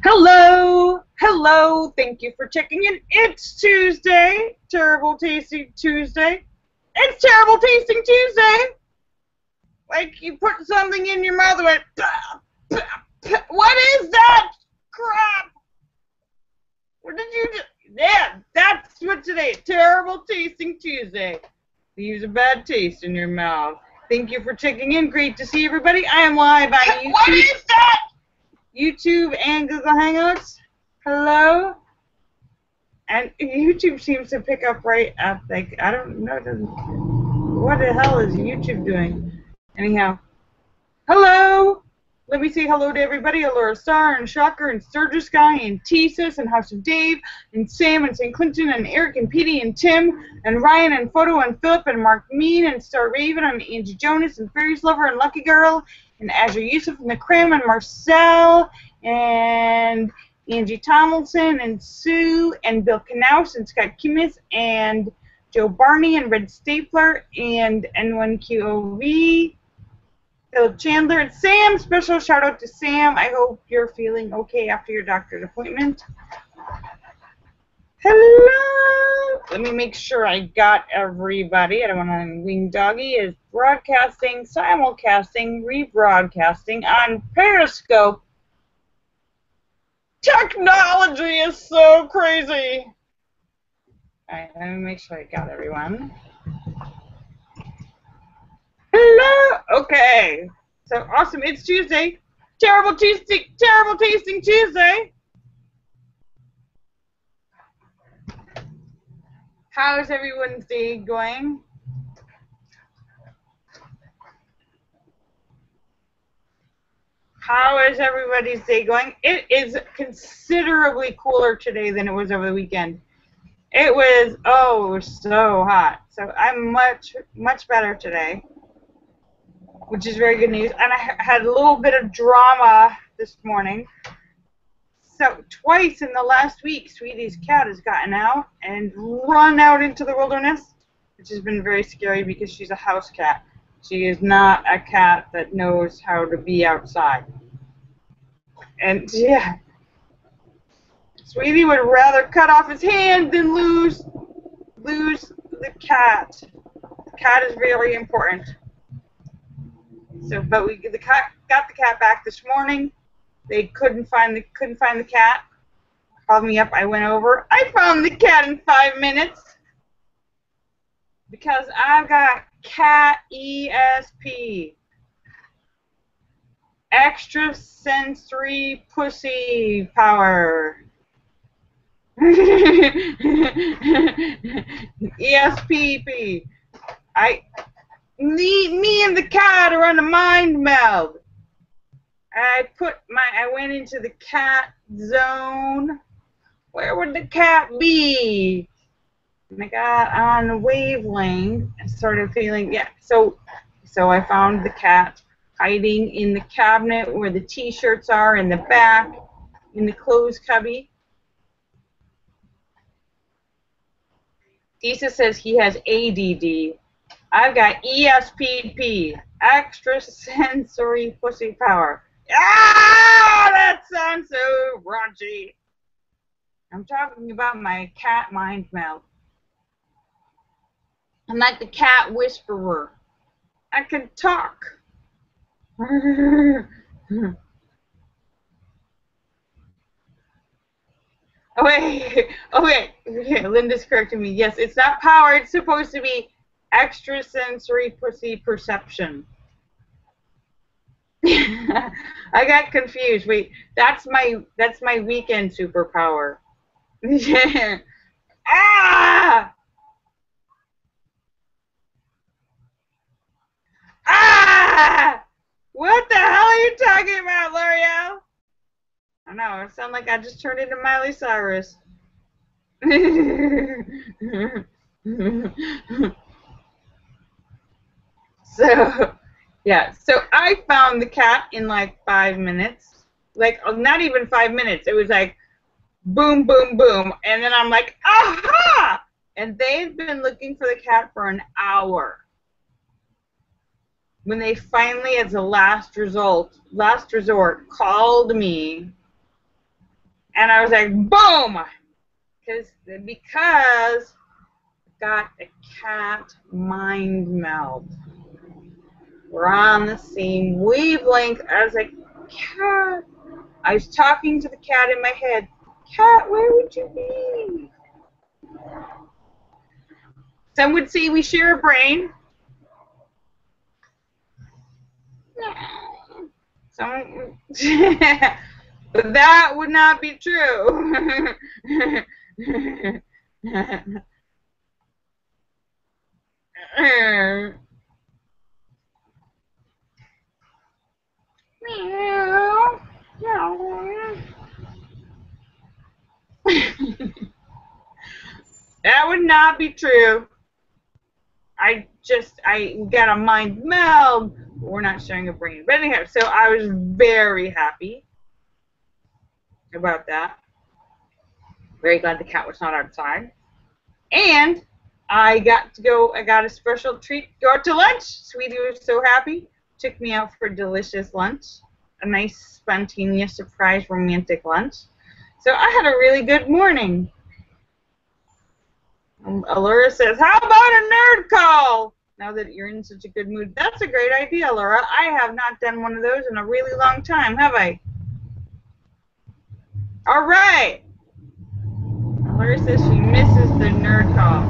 Hello, hello, thank you for checking in. It's Tuesday, Terrible Tasting Tuesday. It's Terrible Tasting Tuesday. Like you put something in your mouth and went, bah, bah, bah. What is that crap? What did you do? Yeah, that's what today, Terrible Tasting Tuesday. Leaves a bad taste in your mouth. Thank you for checking in. Great to see everybody. I am live on YouTube. What is that? YouTube and Google Hangouts. Hello. And YouTube seems to pick up right at, like, I don't know. What the hell is YouTube doing? Anyhow. Hello. Let me say hello to everybody. Allura Star and Shocker and Sturgis Guy and T-Sis and House of Dave and Sam and St. Clinton and Eric and Petey and Tim and Ryan and Photo and Philip and Mark Mean and Star Raven and Angie Jonas and Fairies Lover and Lucky Girl and Azure Yusuf and the Cram and Marcel and Angie Tomlinson and Sue and Bill Knaus and Scott Kimis and Joe Barney and Red Stapler and N1QOV. Philip Chandler and Sam. Special shout out to Sam. I hope you're feeling okay after your doctor's appointment. Hello. Let me make sure I got everybody. I don't want to wing doggy. Is broadcasting, simulcasting, rebroadcasting on Periscope. Technology is so crazy. All right, let me make sure I got everyone. Hello. Okay. So awesome. It's Tuesday. Terrible tasting Tuesday. How's everyone's day going? How is everybody's day going? It is considerably cooler today than it was over the weekend. It was so hot. So I'm much better today, which is very good news. And I had a little bit of drama this morning. So twice in the last week, Sweetie's cat has gotten out and run out into the wilderness, which has been very scary because she's a house cat. She is not a cat that knows how to be outside. And yeah, Sweetie would rather cut off his hand than lose the cat. The cat is very important. So, but the cat got the cat back this morning. They couldn't find the cat. Called me up. I went over. I found the cat in 5 minutes because I've got cat ESP, extra sensory pussy power. ESPP. Me and the cat are on a mind meld. I went into the cat zone. Where would the cat be? And I got on a wavelength and started feeling, yeah. So I found the cat hiding in the cabinet where the t-shirts are in the back, in the clothes cubby. Lisa says he has ADD. I've got ESPP, extra sensory pussy power. Ah, that sounds so raunchy. I'm talking about my cat mind meld. I'm like the cat whisperer. I can talk. Oh wait. Yeah, Linda's correcting me. Yes, it's not power. It's supposed to be extrasensory pussy perception. I got confused. Wait, that's my weekend superpower. Ah! Ah! What the hell are you talking about, Lorielle? I know, it sounds like I just turned into Miley Cyrus. So, yeah, so I found the cat in like 5 minutes. Like, not even 5 minutes. It was like, boom, boom, boom. And then I'm like, aha! And they've been looking for the cat for an hour. When they finally, as a last resort, called me And I was like, boom! Because I got a cat mind meld. We're on the same wavelength. I was like, cat. I was talking to the cat in my head. Cat, where would you be? Some would say we share a brain. Some, but that would not be true. Meow. Meow. That would not be true. I got a mind meld. We're not sharing a brain. But anyhow, so I was very happy about that. Very glad the cat was not outside. And I got a special treat, go out to lunch. Sweetie was so happy. Took me out for a delicious lunch. A nice, spontaneous, surprise, romantic lunch. So I had a really good morning. Allura says, how about a nerd call? Now that you're in such a good mood. That's a great idea, Allura. I have not done one of those in a really long time, have I? All right. Allura says she misses the nerd call.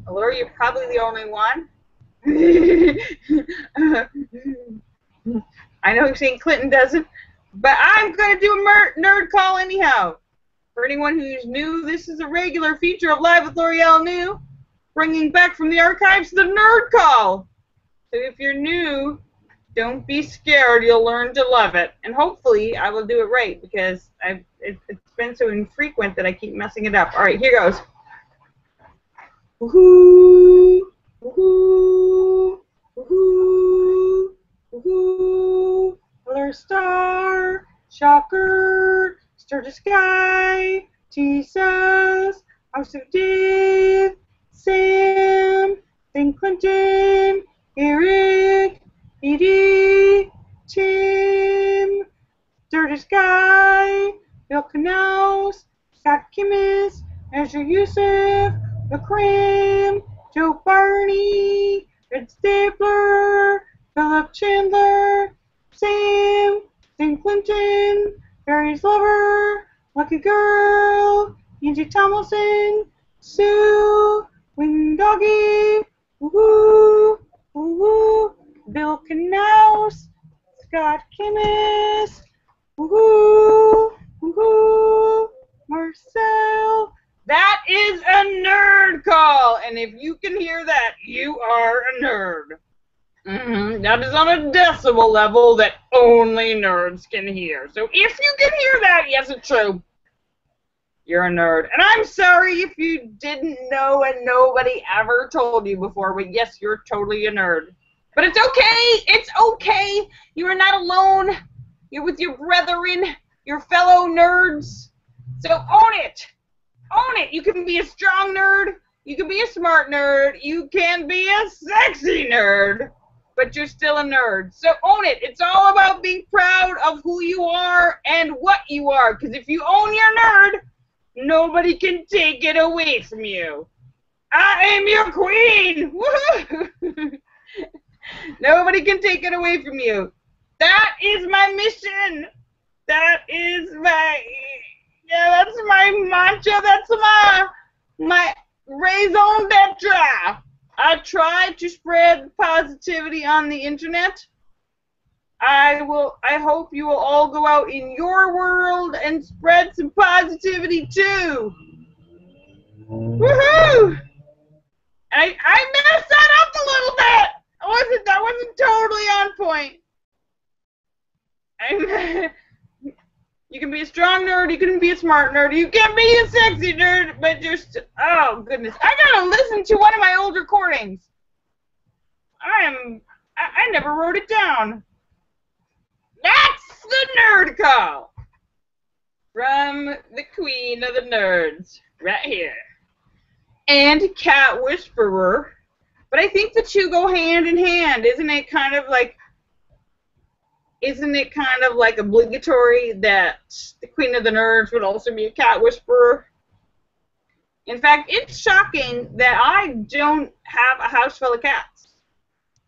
Allura, you're probably the only one. I know St. Clinton doesn't, but I'm going to do a nerd call anyhow. For anyone who's new, this is a regular feature of Live with Lorielle New, bringing back from the archives the nerd call. So if you're new, don't be scared. You'll learn to love it. And hopefully I will do it right because it's been so infrequent that I keep messing it up. All right, here goes. Woohoo! Woohoo! Woohoo! Woohoo! Color star! Shocker! Sturgis sky! Jesus! House of Dave! Sam! St. Clinton! Eric! Edie! Tim! Sturgis sky! Bill Canals! Scott Kimmis! Measure Yusuf! The Cram! Joe Barney! Red Stapler! Philip Chandler! Sam! St. Clinton! Barry's Lover! Lucky Girl! Angie Tomlinson! Sue! Wing Doggy! Woo! Woo! Bill Canals! Scott Kimmis! Woo! Woo! Marcel! That is a nerd call, and if you can hear that, you are a nerd. That is on a decibel level that only nerds can hear. So if you can hear that, yes, it's true. You're a nerd. And I'm sorry if you didn't know and nobody ever told you before, but yes, you're totally a nerd. But it's okay. It's okay. You are not alone. You're with your brethren, your fellow nerds. So own it. Own it. You can be a strong nerd. You can be a smart nerd. You can be a sexy nerd. But you're still a nerd. So own it. It's all about being proud of who you are and what you are. Because if you own your nerd, nobody can take it away from you. I am your queen. Woohoo! Nobody can take it away from you. That is my mission. That is my... Yeah, that's my mantra. That's my raison d'etre. I try to spread positivity on the internet. I hope you will all go out in your world and spread some positivity too. Woohoo! I messed that up a little bit. That wasn't totally on point. You can be a strong nerd, you can be a smart nerd, you can be a sexy nerd, but just, oh goodness. I gotta listen to one of my old recordings. I never wrote it down. That's the nerd call. From the queen of the nerds, right here. And Cat Whisperer. But I think the two go hand in hand, isn't it? Kind of like, isn't it kind of like obligatory that the Queen of the Nerds would also be a cat whisperer? In fact, it's shocking that I don't have a house full of cats,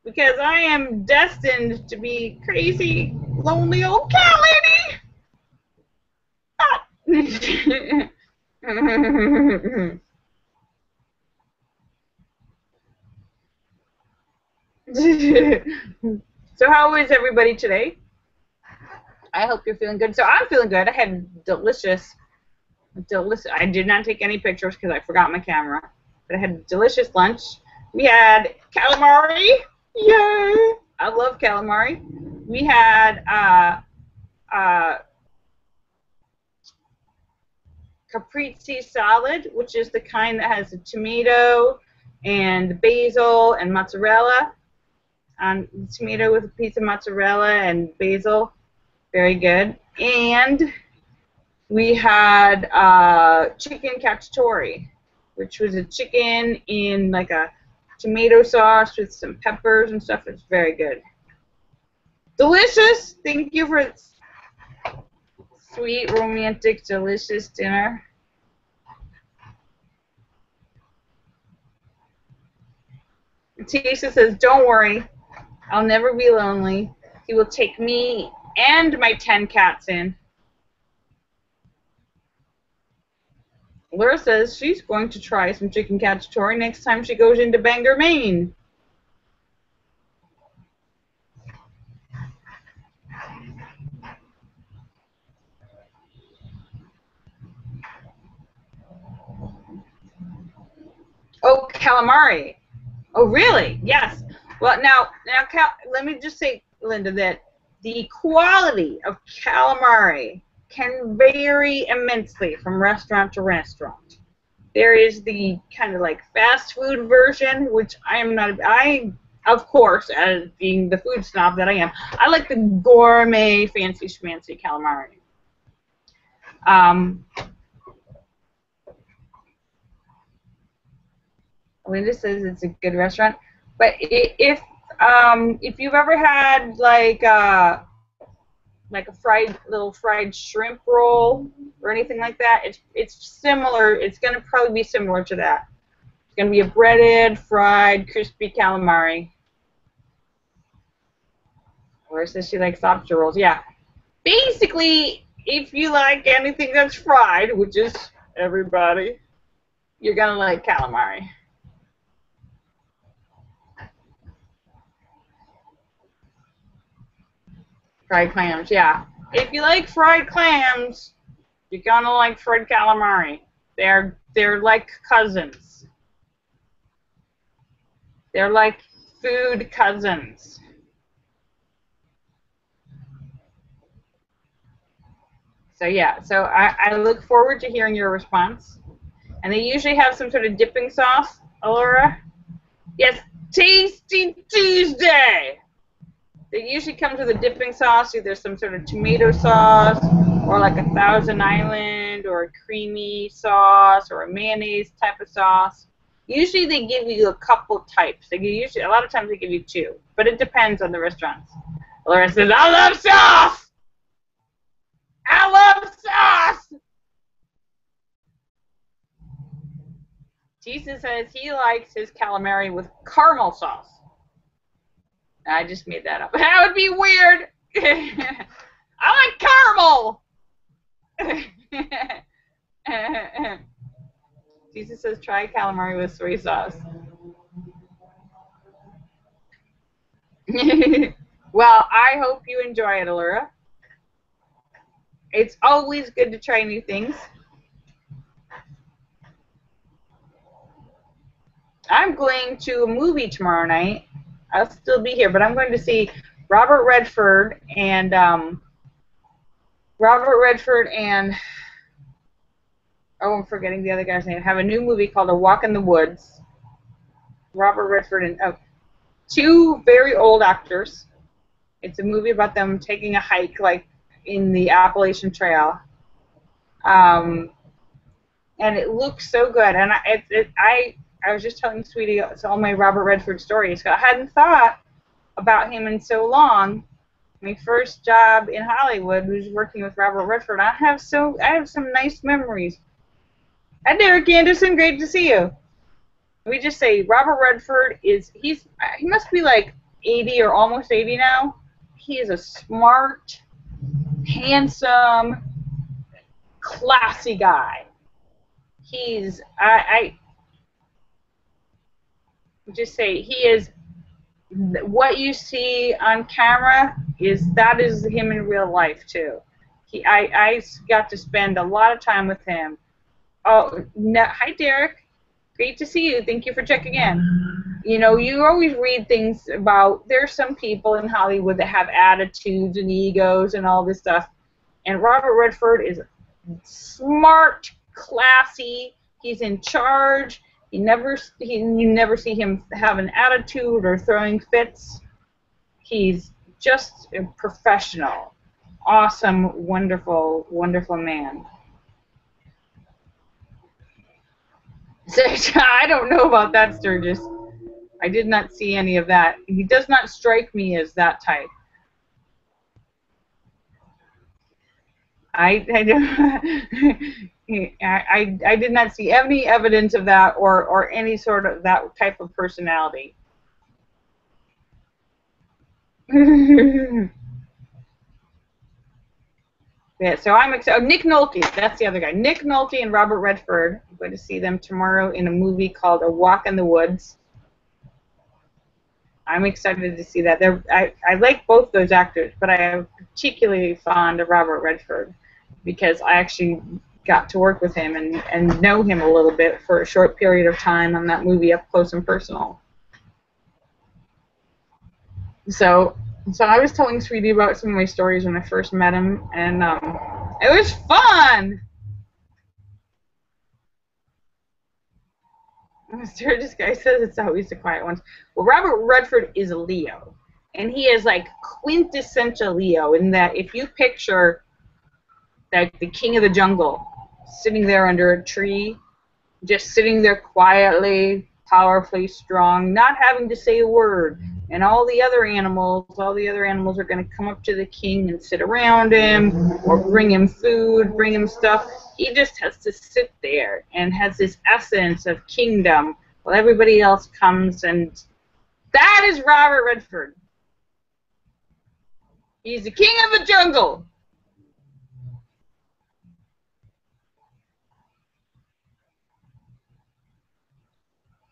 because I am destined to be crazy, lonely old cat lady. So how is everybody today? I hope you're feeling good. So I'm feeling good. I had delicious. I did not take any pictures because I forgot my camera. But I had delicious lunch. We had calamari. Yay! I love calamari. We had caprese salad, which is the kind that has a tomato and basil and mozzarella. Tomato with a piece of mozzarella and basil. Very good. And we had chicken cacciatore, which was a chicken in like a tomato sauce with some peppers and stuff. It's very good. Delicious. Thank you for sweet, romantic, delicious dinner. Tisha says, don't worry. I'll never be lonely. He will take me and my 10 cats in. Laura says she's going to try some chicken cacciatore next time she goes into Bangor, Maine. Oh, calamari. Oh, really? Yes. Well, now, let me just say, Linda, that the quality of calamari can vary immensely from restaurant to restaurant. There is the kind of like fast food version, which I am not. Of course, as being the food snob that I am, I like the gourmet, fancy schmancy calamari. Linda says it's a good restaurant, but if you've ever had like a fried shrimp roll or anything like that, it's similar. It's gonna probably be similar to that. It's gonna be a breaded, fried, crispy calamari. Laura says she likes lobster rolls. Yeah, basically, if you like anything that's fried, which is everybody, you're gonna like calamari. Fried clams, yeah. If you like fried clams, you're gonna like fried calamari. They're like cousins. They're like food cousins. So yeah, so I look forward to hearing your response. And they usually have some sort of dipping sauce, Alora. Yes, Tasty Tuesday! It usually comes with a dipping sauce, either some sort of tomato sauce, or like a Thousand Island, or a creamy sauce, or a mayonnaise type of sauce. Usually they give you a couple types. A lot of times they give you two, but it depends on the restaurants. Laura says, I love sauce! I love sauce! Tisa says he likes his calamari with caramel sauce. I just made that up. That would be weird. I like caramel. Jesus says try calamari with soy sauce. Well, I hope you enjoy it, Allura. It's always good to try new things. I'm going to a movie tomorrow night. I'll still be here, but I'm going to see Robert Redford and oh, I'm forgetting the other guy's name. Have a new movie called A Walk in the Woods. Robert Redford and two very old actors. It's a movie about them taking a hike, like in the Appalachian Trail, and it looks so good. And I was just telling Sweetie all my Robert Redford stories. I hadn't thought about him in so long, My first job in Hollywood was working with Robert Redford. I have some nice memories. Hi, Derek Anderson. Great to see you. Let me just say, Robert Redford he must be like 80 or almost 80 now. He is a smart, handsome, classy guy. I just say he is, what you see on camera that is him in real life too. I got to spend a lot of time with him. Oh, no, hi Derek. Great to see you. Thank you for checking in. You know, you always read things about, there's some people in Hollywood that have attitudes and egos and all this stuff. And Robert Redford is smart, classy. He's in charge. You never see him have an attitude or throwing fits. He's just a professional, awesome, wonderful, wonderful man. So, I don't know about that, Sturgis. I did not see any of that. He does not strike me as that type. I did not see any evidence of that or any sort of that type of personality. Yeah, so I'm excited. Oh, Nick Nolte, that's the other guy. Nick Nolte and Robert Redford. I'm going to see them tomorrow in a movie called A Walk in the Woods. I'm excited to see that. I like both those actors, but I am particularly fond of Robert Redford because I actually got to work with him and know him a little bit for a short period of time on that movie Up Close and Personal. So I was telling Sweetie about some of my stories when I first met him, and it was fun! Sturgis guy says it's always the quiet ones. Well, Robert Redford is a Leo, and he is like quintessential Leo in that if you picture like the king of the jungle sitting there under a tree, just sitting there quietly, powerfully strong, not having to say a word, and all the other animals are going to come up to the king and sit around him or bring him food, bring him stuff. He just has to sit there and has this essence of kingdom while everybody else comes, and that is Robert Redford. He's the king of the jungle.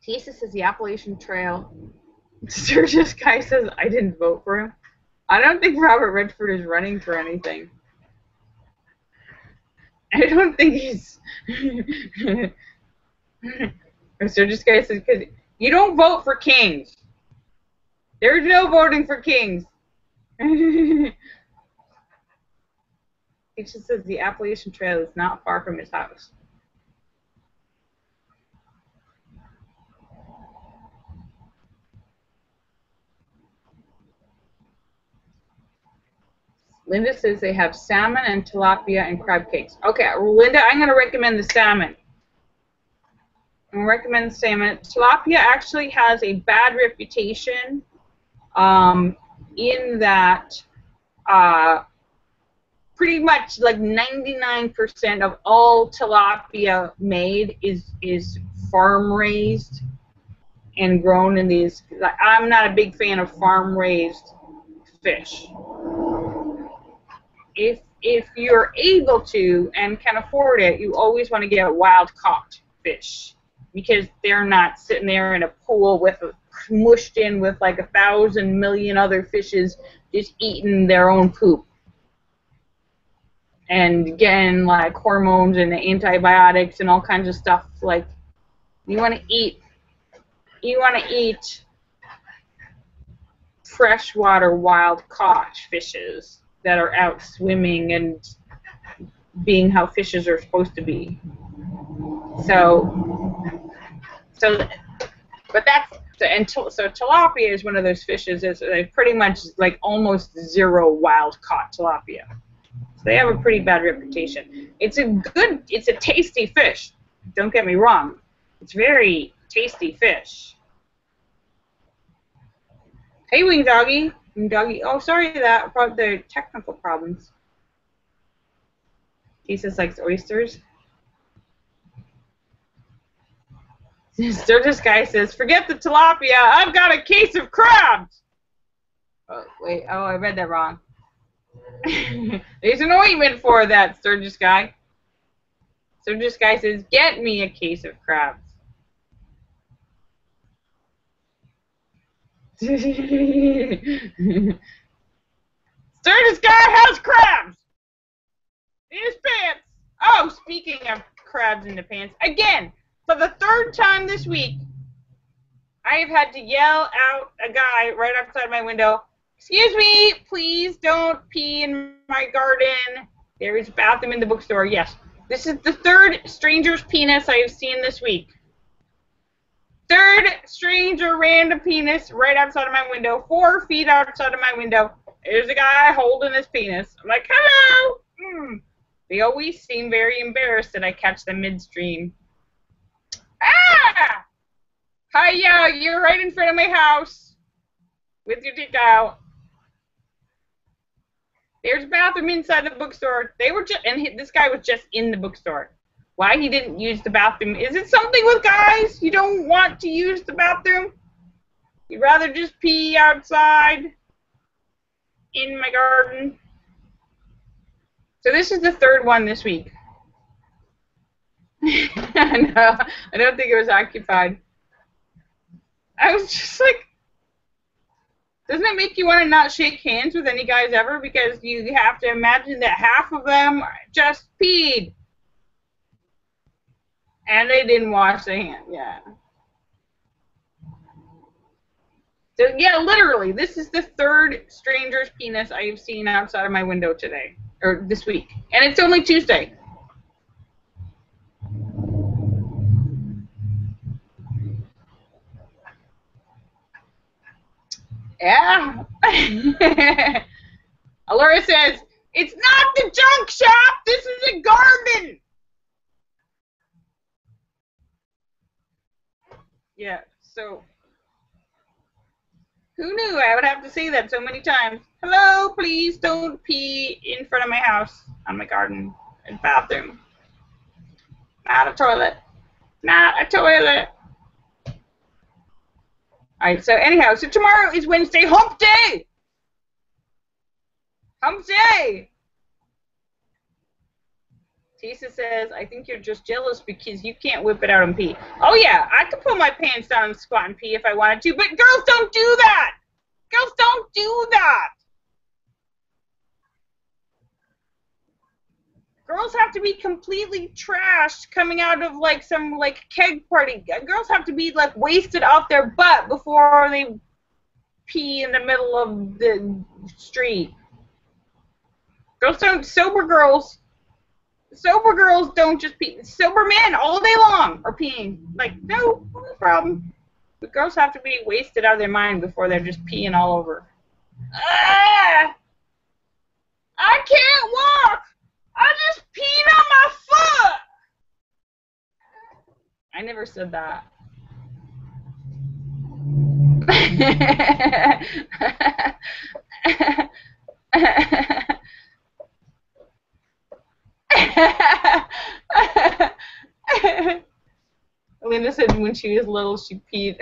Thesis says the Appalachian Trail. Sturgis guy says I didn't vote for him. I don't think Robert Redford is running for anything. I don't think he's. Sturgis guy says because you don't vote for kings. There's no voting for kings. He just says the Appalachian Trail is not far from his house. Linda says they have salmon and tilapia and crab cakes. Okay, Linda, I'm going to recommend the salmon. I'm going to recommend the salmon. Tilapia actually has a bad reputation in that pretty much like 99% of all tilapia made is farm-raised and grown in these. I'm not a big fan of farm-raised fish. If you're able to and can afford it, you always want to get wild-caught fish because they're not sitting there in a pool with mushed in with like 1,000 million other fishes just eating their own poop and getting like hormones and antibiotics and all kinds of stuff. Like you want to eat freshwater wild-caught fishes that are out swimming and being how fishes are supposed to be. So tilapia is one of those fishes that's pretty much like almost zero wild-caught tilapia. So they have a pretty bad reputation. It's a tasty fish. Don't get me wrong. It's very tasty fish. Hey, Wing Doggy. Doggy. Oh, sorry about the technical problems. Jesus likes oysters. Sturgis guy says, forget the tilapia. I've got a case of crabs. Oh, wait. Oh, I read that wrong. There's an ointment for that, Sturgis guy. Sturgis guy says, get me a case of crabs. Sturgis guy has crabs in his pants. Oh, speaking of crabs in the pants, again, for the third time this week, I have had to yell out a guy right outside my window, excuse me, please don't pee in my garden. There is a bathroom in the bookstore. Yes, this is the third stranger's penis I have seen this week. Third stranger random penis right outside of my window, 4 feet outside of my window. There's a guy holding his penis. I'm like, hello. They always seem very embarrassed that I catch them midstream. Ah! Hiya, you're right in front of my house with your dick out. There's a bathroom inside the bookstore. They were just, and this guy was just in the bookstore. Why he didn't use the bathroom? Is it something with guys? You don't want to use the bathroom? You'd rather just pee outside in my garden? So this is the third one this week. No, I don't think it was occupied. I was just like, doesn't it make you want to not shake hands with any guys ever? Because you have to imagine that half of them just peed. And they didn't wash their hands. Yeah. So, yeah, literally, this is the third stranger's penis I have seen outside of my window today. Or this week. And it's only Tuesday. Yeah. Laura says, it's not the junk shop. This is a garden. Yeah, so who knew I would have to say that so many times? Hello, please don't pee in front of my house, on my garden, and bathroom. Not a toilet. Not a toilet. Alright, so anyhow, so tomorrow is Wednesday, hump day! Hump day! Tisa says, I think you're just jealous because you can't whip it out and pee. Oh yeah, I could pull my pants down and squat and pee if I wanted to, but girls don't do that! Girls don't do that! Girls have to be completely trashed coming out of like some like keg party. Girls have to be like wasted off their butt before they pee in the middle of the street. Girls don't, sober girls don't just pee. Sober men all day long are peeing. Like, no problem. But girls have to be wasted out of their mind before they're just peeing all over. Ah! I can't walk! I just peed on my foot! I never said that. Linda said when she was little she peed.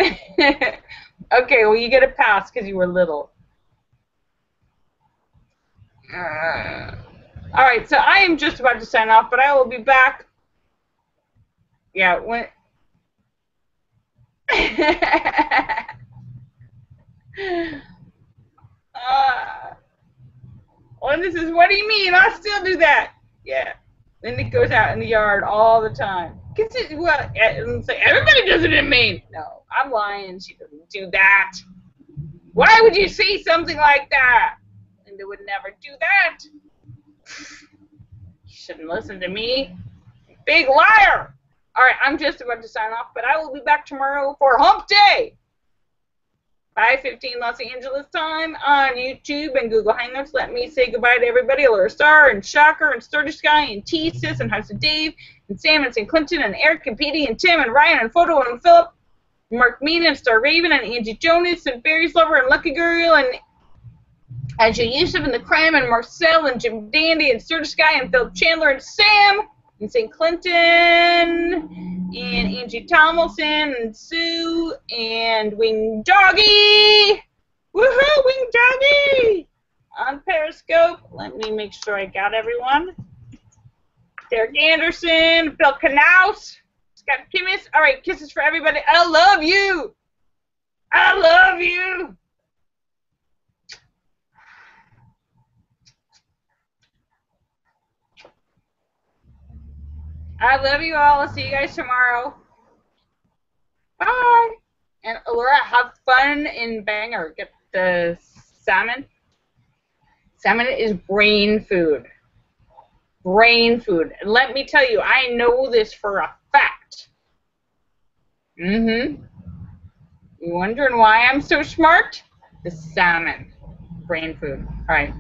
Okay, well you get a pass because you were little. Alright, so I am just about to sign off, but I will be back. Yeah, when... Linda says, what do you mean? I still do that. Yeah. Linda goes out in the yard all the time. Well, everybody does it in Maine. No, I'm lying. She doesn't do that. Why would you say something like that? Linda would never do that. You shouldn't listen to me. Big liar. All right, I'm just about to sign off, but I will be back tomorrow for Hump Day. 5:15 Los Angeles time on YouTube and Google Hangouts. Let me say goodbye to everybody. Laura Star and Shocker and Sturgis Guy and T-Sis and House of Dave and Sam and St. Clinton and Eric and Petey and Tim and Ryan and Photo and Philip, Mark Mean and Star Raven and Angie Jonas and Barry's Lover and Lucky Girl and As you Yusuf and the Crime and Marcel and Jim Dandy and Sturgis Guy and Phil Chandler and Sam and St. Clinton and Angie Tomlinson and Sue and Wing Doggy. Woohoo, Wing Doggy! On Periscope. Let me make sure I got everyone. Derek Anderson, Bill Knaus, Scott Kimmis. All right, kisses for everybody. I love you. I love you. I love you all. I'll see you guys tomorrow. Bye. And Laura, have fun in Bangor. Get the salmon. Salmon is brain food. Brain food. And let me tell you, I know this for a fact. You wondering why I'm so smart? The salmon. Brain food. All right.